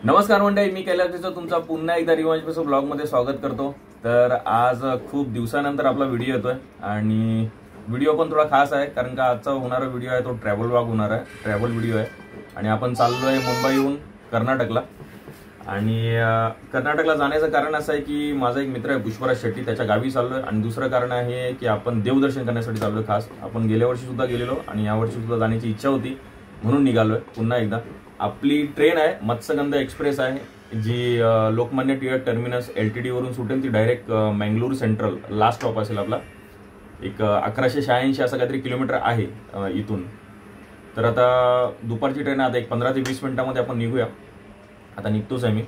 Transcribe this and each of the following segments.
नमस्कार मंडळी, मी कैलासचं तुमचा पुन्हा एकदा रिवांज एपिसोड ब्लॉग मध्ये स्वागत करतो। तर आज खूप दिवसानंतर आपला व्हिडिओ येतोय आणि व्हिडिओ पण थोडा खास आहे कारण का आजचा होणारा व्हिडिओ आहे तो ट्रॅव्हल ब्लॉग होणार आहे, ट्रॅव्हल व्हिडिओ आहे। आणि आपण चाललोय मुंबईहून कर्नाटकला। आणि कर्नाटकला जाण्याचं कारण असं आहे की माझा एक मित्र आहे पुष्पराज शेट्टी, त्याच्या गावी चाललोय। आणि दुसरं कारण आहे की आपण देवदर्शन करण्यासाठी चाललोय खास। आपण गेल्या वर्षी सुद्धा गेलेलो आणि यावर्षी सुद्धा जाण्याची इच्छा होती म्हणून निघालोय पुन्हा एकदा। आपली ट्रेन आहे मत्स्यगंधा एक्सप्रेस आहे जी लोकमान्य टिळक टर्मिनस LTD वरून सुटेल, ती direct Mangalore central last stop असेल आपला। एक 1186 असं काहीतरी किलोमीटर आहे इथून। तर आता दुपारची ट्रेन आहे, आता एक 15 ते 20 मिनिटांमध्ये आपण निघूया। आता निघतोच आहे मी।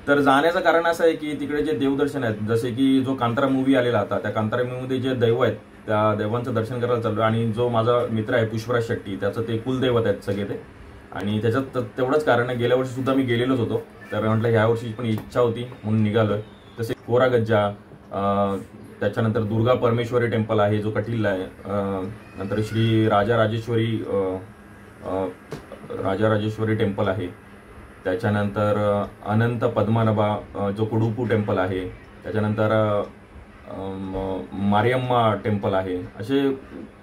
तर जाण्याचं कारण असं आहे की तिकडे जे देवदर्शन आहेत, जसे की जो कांतारा मूवी आलेला होता, त्या कांतारा मूवीमध्ये जे दैव आहेत त्या देवांचं दर्शन करायला चाललो। आणि जो माझा मित्र आहे पुष्पराज शेट्टी, त्याचं ते कुलदैवत आहेत सगळे ते। आणि त्याच्यात तेवढंच कारण आहे, गेल्या वर्षी सुद्धा मी गेलेलोच होतो, तर म्हटलं ह्या वर्षी पण इच्छा होती म्हणून निघालोय। तसे कोरागज्जा, त्याच्यानंतर दुर्गा परमेश्वरी टेम्पल आहे जो कटीलला आहे, नंतर श्री राजाराजेश्वरी टेम्पल आहे, त्याच्यानंतर अनंत पद्मनाभा जो कुडुपू टेम्पल आहे, त्याच्यानंतर मारियम्मा टेम्पल आहे। असे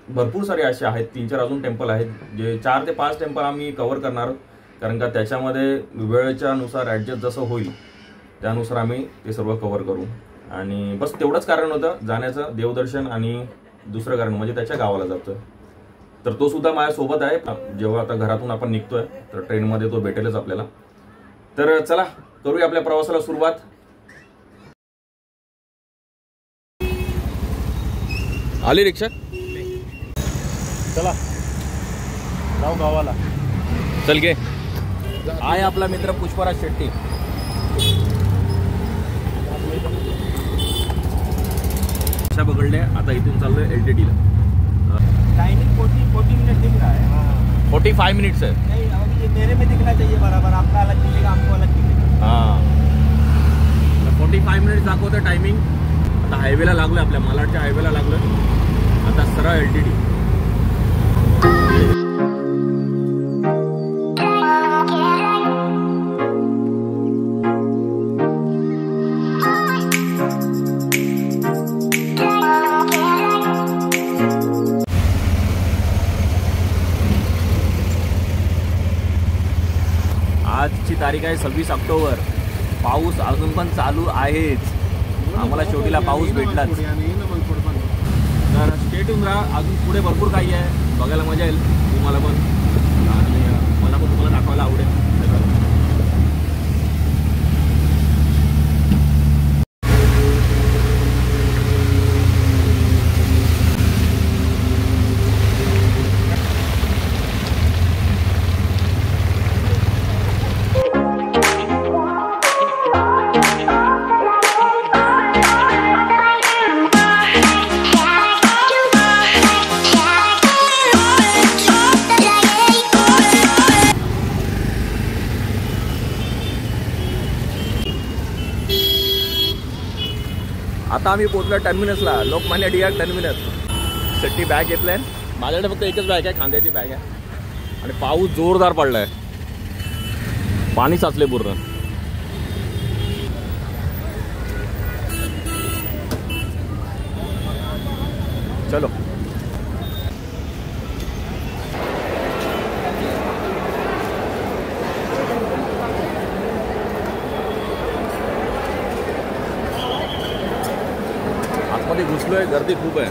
भरपूर सारे असे आहेत, 3-4 अजून टेम्पल आहेत जे 4 ते 5 टेम्पल आम्ही कव्हर करणार आहोत कारण का त्याच्यामध्ये वेळेच्या नुसार ॲडजस्ट जसं होईल त्यानुसार आम्ही ते सर्व कव्हर करू। आणि बस तेवढंच कारण होतं जाण्याचं, देवदर्शन। आणि दुसरं कारण म्हणजे त्याच्या गावाला जातोय, तर तो सुद्धा माझ्यासोबत आहे। जेव्हा आता घरातून आपण निघतोय तर ट्रेनमध्ये तो भेटेलच आपल्याला। तर चला करूया आपल्या प्रवासाला सुरुवात। आली रिक्षा, चला जाऊ गावाला। चल गे। आहे आपला मित्र पुष्पराज शेट्टी। अशा पकडल्या, आता इथून चाललोय LTD ला। टाइमिंग 40 मिनट दिख रहा है। 45 मिनट्स है। नहीं, अभी ये मेरे में दिखना चाहिए बराबर, आपका अलग दिखेगा, हमको अलग दिखेगा। हाँ, 45 मिनिट्स दाखवतं टायमिंग। आता हायवेला लागलोय, आपल्या मालाडच्या हायवेला लागलोय। आता सरळ LTD। आजची तारीख आहे 26 ऑक्टोबर। पाऊस अजून पण चालू आहेच, आम्हाला शेवटीला पाऊस भेटलाच। तर स्टेट येऊन राहा, अजून पुढे भरपूर काही आहे, बघायला मजा येईल तुम्हाला पण आणि मला पण तुम्हाला दाखवायला आवडेल। आता आम्ही पोहोचलो टर्मिनसला, लोकमान्य टिळक टर्मिनस। शेट्टी बॅग घेतलाय, माझ्याकडे फक्त एकच बॅग आहे, खांद्याची बॅग आहे। आणि पाऊस जोरदार पडलाय, पाणी साचले पूर्ण। चलो आतमध्ये घुसलोय, गर्दी खूप आहे।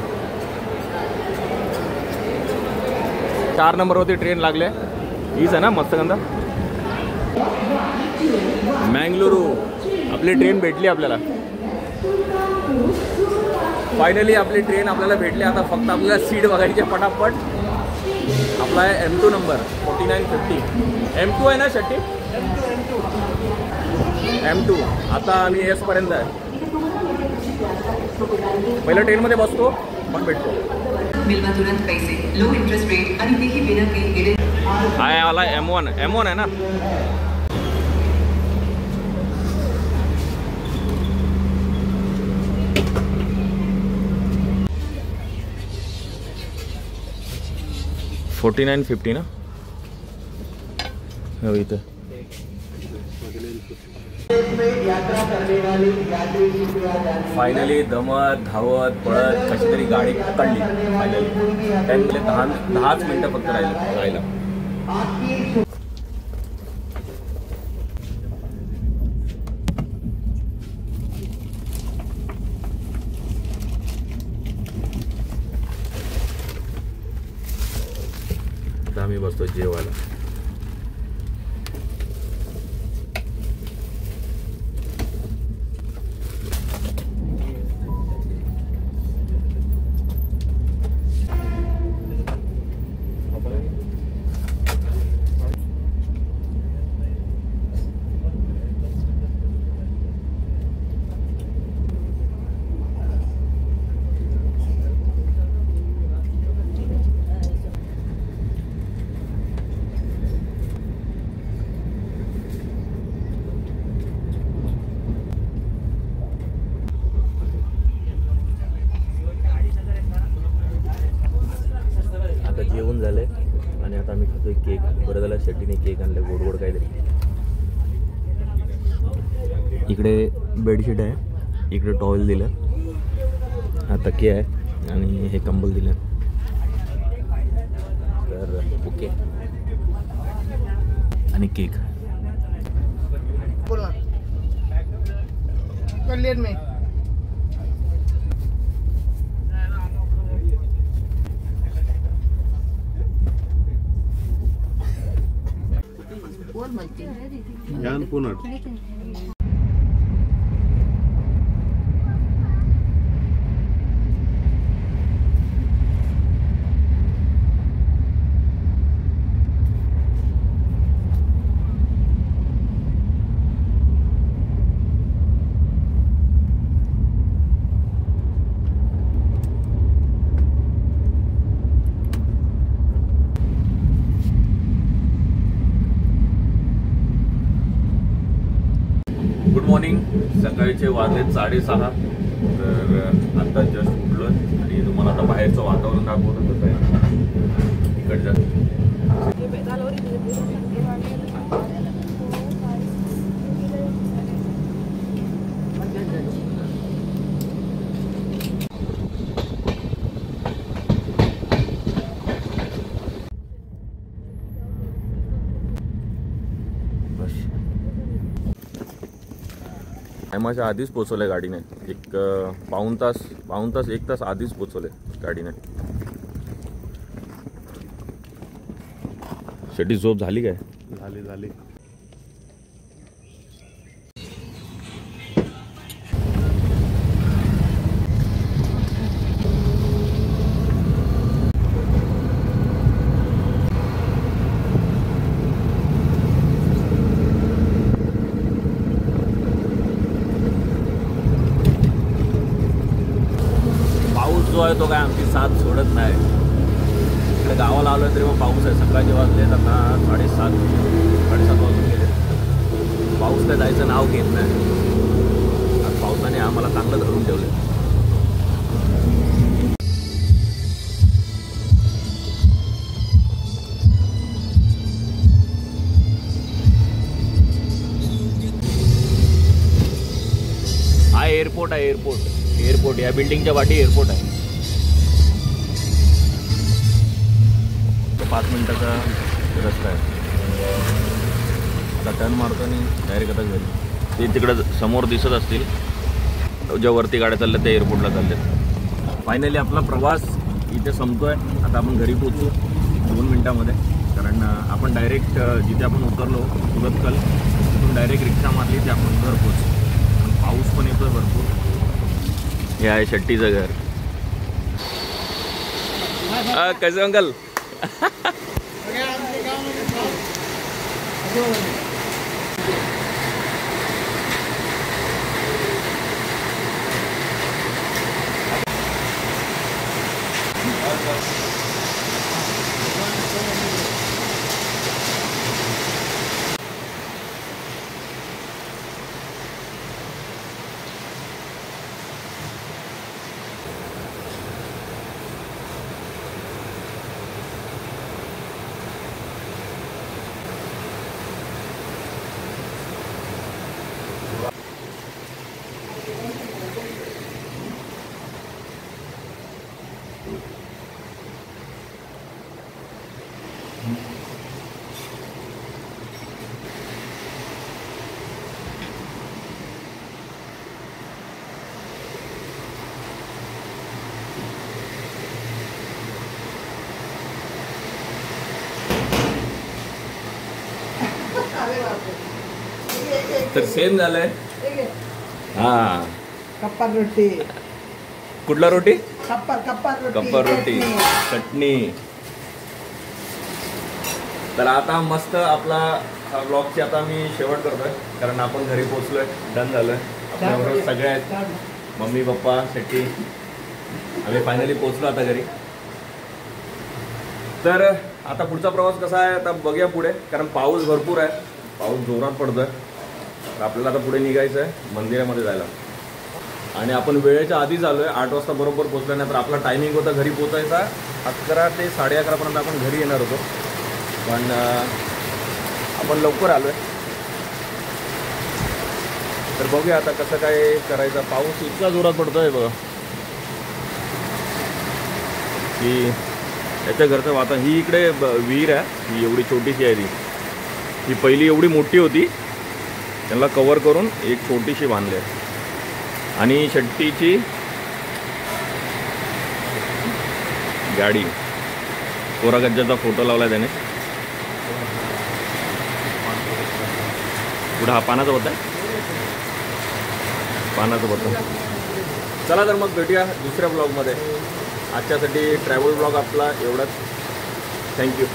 4 नंबरवरती ट्रेन लागले, हीच आहे ना मत्स्यगंधा मंगळुरू। आपली ट्रेन भेटली आपल्याला, फायनली आपली ट्रेन आपल्याला भेटली। आता फक्त आपल्याला सीट बघायची पटापट। आपला आहे M2 नंबर 4950। M2 आहे ना शेट्टी? M2। आता आम्ही S पर्यंत आहे। पहिल्या ट्रेनमध्ये बसतो मग भेटतो। मिलवा तुरंत पैसे, लो इंटरेस्ट रेट आणि तेही बिना काही आहे आला M1 आहे ना। $49.50 ना, हो इथं फायनली दमत धावत पळत कशी तरी गाडी पकडली फायनली. त्यांनी 10च मिनिटं फक्त राहिला. आता आम्ही बसतो जेवायला. जेवण झालंय आणि आता आम्ही खातोय केक. बरं झालं शेट्टीने केक आणले, गोड गोड काहीतरी. इकडे बेडशीट आहे, इकडे टॉवेल दिलं, हा तकिया आहे आणि हे कंबल दिलं. तर ओके आणि केक. बोला कल्याण में ज्ञान पुनट. Good morning. सकाळचे वाजलेत 6:30. तर आता जस्ट उठलो आणि तुम्हाला आता बाहेरचं वातावरण दाखवतो कसं आहे इकडचं. टायमाच्या आधीच पोचवलंय गाडीने. एक पाऊण तास 1 तास आधीच पोचवले गाडीने. शेटी झोप झाली काय? झाली. जो आहे तो काय आमची साथ सोडत नाही. इकडे गावाला आलो तरी मग पाऊस आहे. सकाळचे वाजले आता 7:30 वाजून गेले. पाऊस काय जायचं नाव घेत नाही. आज पावसाने आम्हाला चांगलं धरून ठेवलं. हा एअरपोर्ट आहे. एअरपोर्ट या बिल्डिंगच्या वाटी एअरपोर्ट आहे. 5 मिनिटाचा रस्ता आहे. आता टर्न मारतो आणि डायरेक्ट आता घरी. ते तिकडं समोर दिसत असतील ज्या वरती गाड्या चालल्या त्या एअरपोर्टला चालल्यात. फायनली आपला प्रवास इथे संपतोय. आता आपण घरी पोचू 2 मिनिटामध्ये. कारण आपण डायरेक्ट जिथे आपण उतरलो सुरतकल तिथून डायरेक्ट रिक्षा मारली ते आपण घर पोचू. पाऊस पण येतोय भरपूर. हे आहे शेट्टीचं घर. कैसे अंकल? तर सेम झालंय. हा कप्पर रोटी, कुठला रोटी? कप्पर रोटी चटणी. तर आता मस्त आपला ब्लॉगची आता मी शेवट करतोय, कारण आपण घरी पोहोचलोय, डन झालोय. आपल्याबरोबर सगळे आहेत, मम्मी पप्पा शेट्टी. आम्ही फायनली पोहोचलो आता घरी. तर आता पुढचा प्रवास कसा आहे आता बघूया पुढे, कारण पाऊस भरपूर आहे, पाऊस जोरात पडतोय. तर आपल्याला आता पुढे निघायचं आहे मंदिरामध्ये जायला. आणि आपण वेळेच्या आधीच आलोय, 8 वाजता बरोबर पोहोचल्यानंतर आपला टायमिंग होता घरी पोहोचायचा 11 ते 11:30 पर्यंत आपण घरी येणार होतो, पण आपण लवकर आलोय. तर बघूया आता कसं काय करायचं. पाऊस इतका जोरात पडतोय बघा की याच्या घरचं वाता. ही इकडे विहीर आहे, ही एवढी छोटीशी आहे. ही पहिली एवढी मोठी होती, त्यांना कव्हर करून एक छोटीशी बांधली आहे. आणि शेट्टीची गाडी, कोरागज्जाचा फोटो लावला त्याने. पुढं हा पानाचा होता, पानाचं होतं. चला तर मग भेटूया दुसऱ्या ब्लॉगमध्ये. आजच्यासाठी ट्रॅव्हल ब्लॉग आपला एवढाच. थँक्यू.